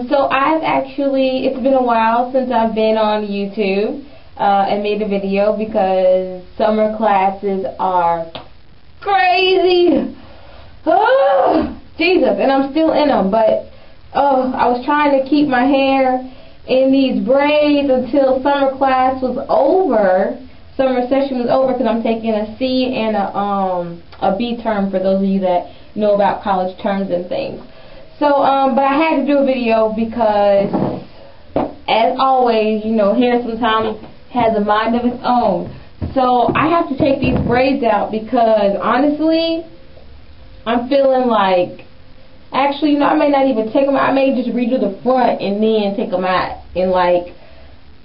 So it's been a while since I've been on YouTube and made a video because summer classes are crazy. Oh, Jesus, and I'm still in them, but I was trying to keep my hair in these braids until summer class was over. Summer session was over because I'm taking a C and a B term for those of you that know about college terms and things. So, but I had to do a video because, as always, you know, hair sometimes has a mind of its own. So I have to take these braids out because, honestly, I'm feeling like, actually, you know, I may not even take them out. I may just redo the front and then take them out. And, like,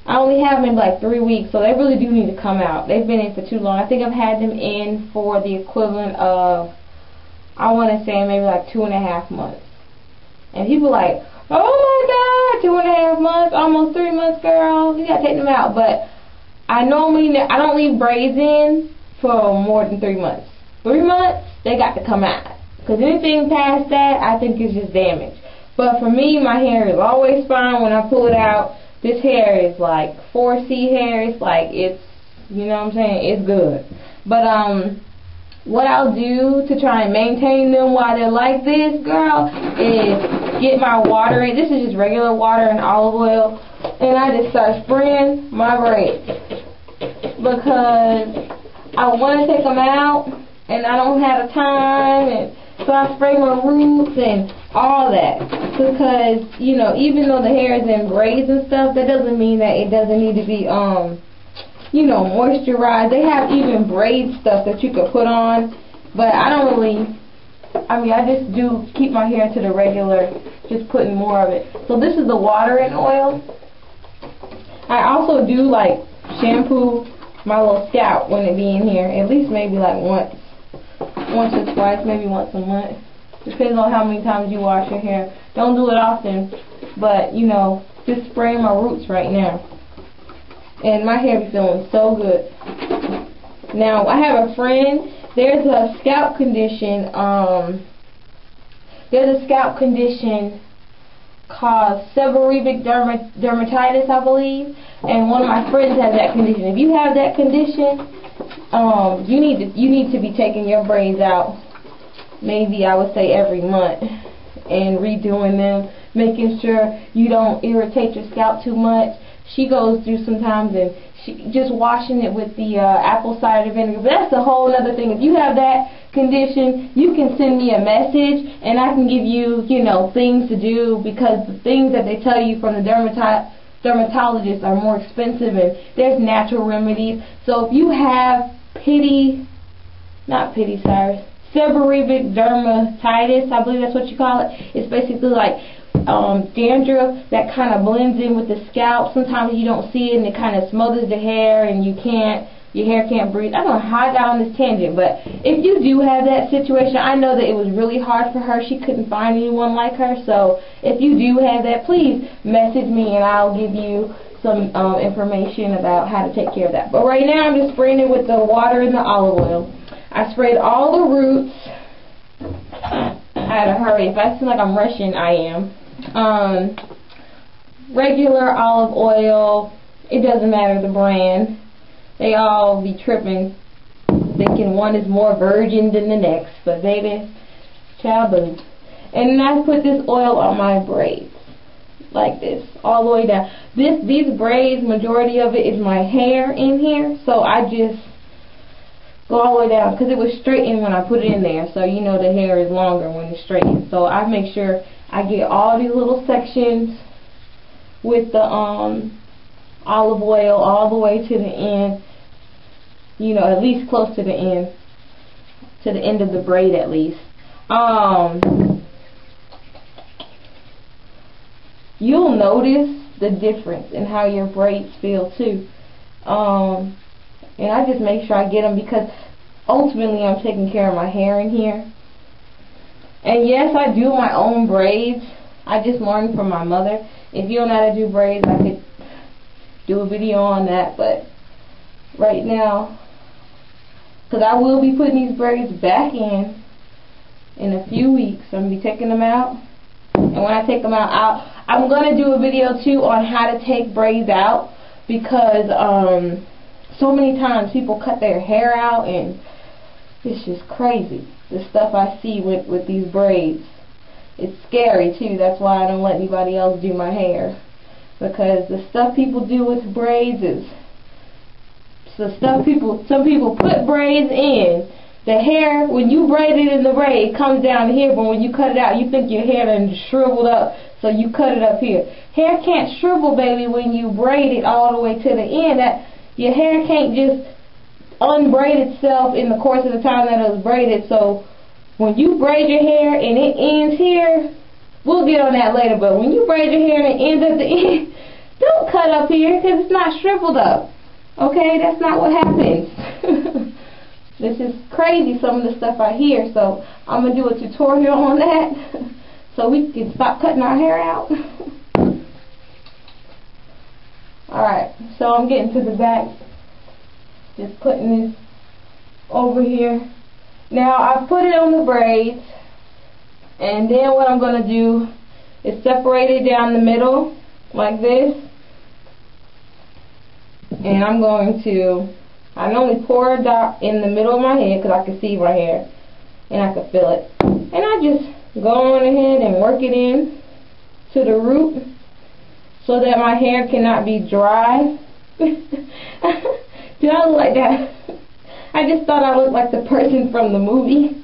I only have them in like 3 weeks, so they really do need to come out. They've been in for too long. I think I've had them in for the equivalent of, I want to say maybe like 2.5 months. And people are like, oh my God, 2.5 months, almost 3 months, girl. You gotta take them out. But I don't leave braids in for more than 3 months. 3 months, they got to come out. Because anything past that, I think is just damage. But for me, my hair is always fine when I pull it out. This hair is like 4C hair. It's like, it's, you know what I'm saying, it's good. But what I'll do to try and maintain them while they're like this, girl, is get my water in. This is just regular water and olive oil. And I just start spraying my braids. Because I want to take them out and I don't have the time, and so I spray my roots and all that. Because, you know, even though the hair is in braids and stuff, that doesn't mean that it doesn't need to be, you know, moisturized. They have even braid stuff that you could put on. But I don't really, I just do keep my hair to the regular, just putting more of it. So this is the water and oil. I also do, like, shampoo my little scalp when it be in here. At least maybe like once or twice, maybe once a month. Depends on how many times you wash your hair. Don't do it often, but, you know, just spraying my roots right now. And my hair be feeling so good. Now, I have a friend, there's a scalp condition, called seborrheic dermatitis, I believe, and one of my friends has that condition. If you have that condition, you need to be taking your braids out, maybe I would say every month, and redoing them, making sure you don't irritate your scalp too much. She goes through sometimes and she just washing it with the apple cider vinegar. But that's a whole other thing. If you have that condition, you can send me a message and I can give you, you know, things to do, because the things that they tell you from the dermatologist are more expensive, and there's natural remedies. So if you have seborrheic dermatitis, I believe that's what you call it. It's basically like dandruff that kind of blends in with the scalp. Sometimes you don't see it and it kind of smothers the hair and your hair can't breathe. I don't know how I got on this tangent, but if you do have that situation, I know that it was really hard for her. She couldn't find anyone like her. So if you do have that, please message me and I'll give you some information about how to take care of that. But right now I'm just spraying it with the water and the olive oil. I sprayed all the roots. I had to hurry. If I seem like I'm rushing, I am. Regular olive oil, it doesn't matter the brand. They all be tripping, thinking one is more virgin than the next, but baby, child boo. And then I put this oil on my braids, like this, all the way down. These braids, majority of it is my hair in here, so I just go all the way down, because it was straightened when I put it in there, so you know the hair is longer when it's straightened. So I make sure I get all these little sections with the olive oil all the way to the end, you know, at least close to the end of the braid at least. You'll notice the difference in how your braids feel too. And I just make sure I get them because ultimately I'm taking care of my hair in here. And yes, I do my own braids. I just learned from my mother. If you don't know how to do braids, I could do a video on that. But right now, because I will be putting these braids back in a few weeks. I'm going to be taking them out And when I take them out, I'm going to do a video too on how to take braids out, because so many times people cut their hair out and it's just crazy, the stuff I see with these braids. It's scary too. That's why I don't let anybody else do my hair, because the stuff people do with braids is some people put braids in. The hair, when you braid it in the braid, it comes down here, but when you cut it out, you think your hair done shriveled up, so you cut it up here. Hair can't shrivel, baby, when you braid it all the way to the end. Your hair can't just unbraid itself in the course of the time that it was braided. So when you braid your hair and it ends here, we'll get on that later, but when you braid your hair and it ends at the end, don't cut up here, because it's not shriveled up. Okay, that's not what happens. This is crazy, some of the stuff I hear, so I'm going to do a tutorial on that so we can stop cutting our hair out. Alright, so I'm getting to the back, just putting this over here. Now I put it on the braids, and then what I'm going to do is separate it down the middle like this, and I'm going to, I normally pour a dot in the middle of my head because I can see my hair and I can feel it, and I just go on ahead and work it in to the root so that my hair cannot be dry. Do I look like that? I just thought I looked like the person from the movie,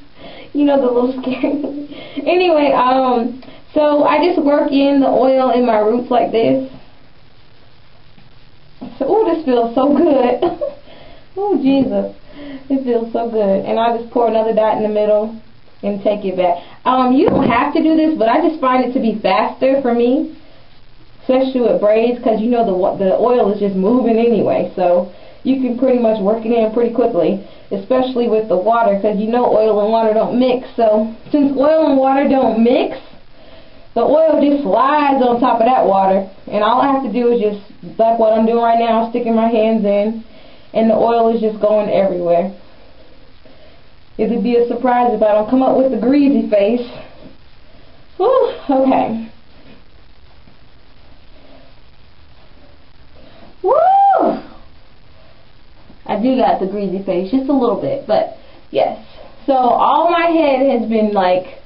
you know, the little scary movie. Anyway, so I just work in the oil in my roots like this. So, oh, this feels so good. Oh, Jesus. It feels so good. And I just pour another dot in the middle and take it back. You don't have to do this, but I just find it to be faster for me, especially with braids, because you know the oil is just moving anyway. So you can pretty much work it in pretty quickly, especially with the water, because you know oil and water don't mix. So since oil and water don't mix, the oil just slides on top of that water, and all I have to do is just, like what I'm doing right now, sticking my hands in, and the oil is just going everywhere. It would be a surprise if I don't come up with a greasy face. Whew, okay. Woo! I do got the greasy face, just a little bit, but yes. So all my head has been like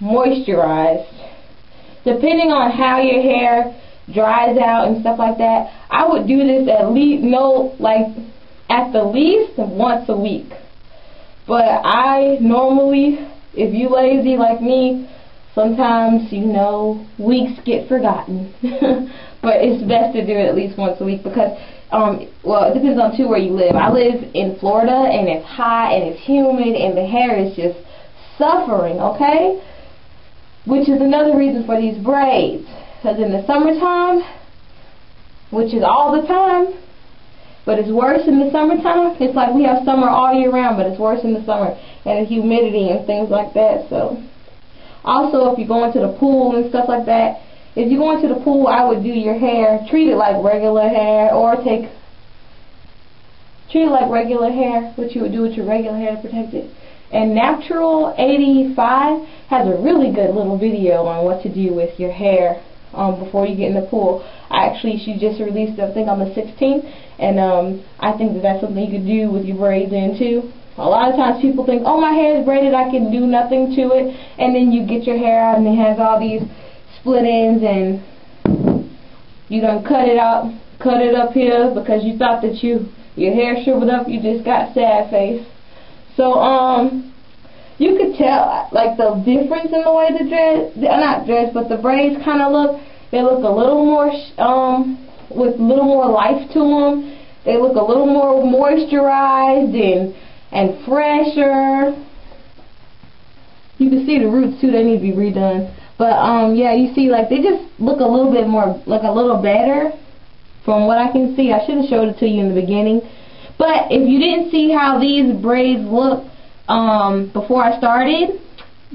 moisturized. Depending on how your hair dries out and stuff like that, I would do this at least, at the least once a week. But I normally, if you lazy like me, sometimes, you know, weeks get forgotten. But it's best to do it at least once a week, because well, it depends on too where you live. I live in Florida, and it's hot and it's humid and the hair is just suffering, okay? Which is another reason for these braids, because in the summertime, which is all the time, but it's worse in the summertime. It's like we have summer all year round, but it's worse in the summer, and the humidity and things like that. So also, if you're going to the pool and stuff like that, if you're going to the pool, I would do your hair, treat it like regular hair, or treat it like regular hair, what you would do with your regular hair to protect it. And Natural 85 has a really good little video on what to do with your hair before you get in the pool. She just released it, I think, on the 16th, and I think that that's something you could do with your braids in too. A lot of times people think, oh, my hair is braided, I can do nothing to it, and then you get your hair out and it has all these split ends, and you done cut it up here because you thought that your hair shriveled up, you just got sad face. So you could tell like the difference in the way the braids kind of look. They look a little more with a little more life to them. They look a little more moisturized and fresher. You can see the roots too, they need to be redone. But yeah, you see, like, they just look a little bit more, like a little better from what I can see. I should have showed it to you in the beginning. But if you didn't see how these braids look before I started,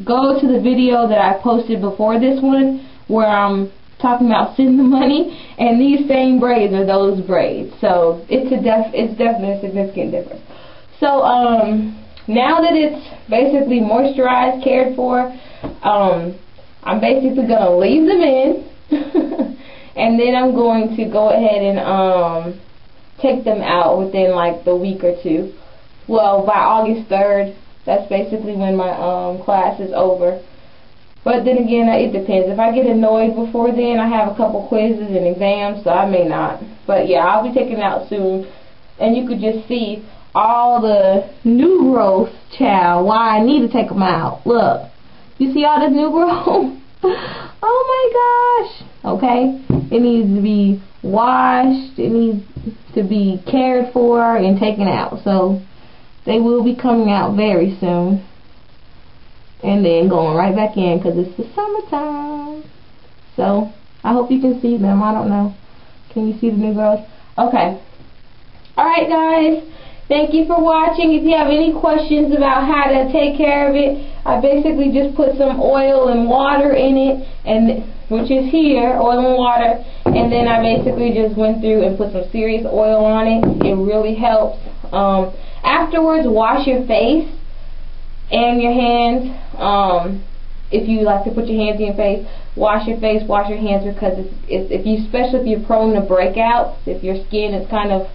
go to the video that I posted before this one where I'm talking about sending the money, and these same braids are those braids. So it's definitely a significant difference. So now that it's basically moisturized, cared for, I'm basically going to leave them in. And then I'm going to go ahead and take them out within like the week or two. Well, by August 3rd, that's basically when my class is over. But then again, it depends. If I get annoyed before then, I have a couple quizzes and exams, so I may not. But yeah, I'll be taking it out soon. And you could just see all the new growth, child, why I need to take them out. Look, you see all this new growth? Oh my gosh. Okay, it needs to be washed, it needs to be cared for and taken out. So they will be coming out very soon. And then going right back in because it's the summertime. So I hope you can see them. I don't know. Can you see the new growth? Okay. Alright guys. Thank you for watching. If you have any questions about how to take care of it, I basically just put some oil and water in it, and which is here, oil and water, and then I basically just went through and put some serious oil on it. It really helps. Afterwards, wash your face and your hands. If you like to put your hands in your face, wash your face, wash your hands, because especially if you're prone to breakouts, if your skin is kind of,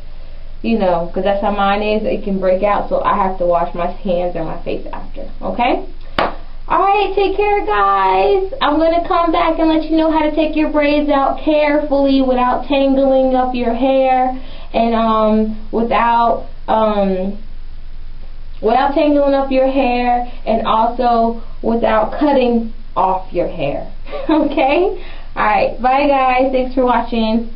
you know, because that's how mine is, it can break out, so I have to wash my hands and my face after, okay? Alright, take care guys. I'm going to come back and let you know how to take your braids out carefully without tangling up your hair, and without tangling up your hair, and also without cutting off your hair. Okay? Alright, bye guys. Thanks for watching.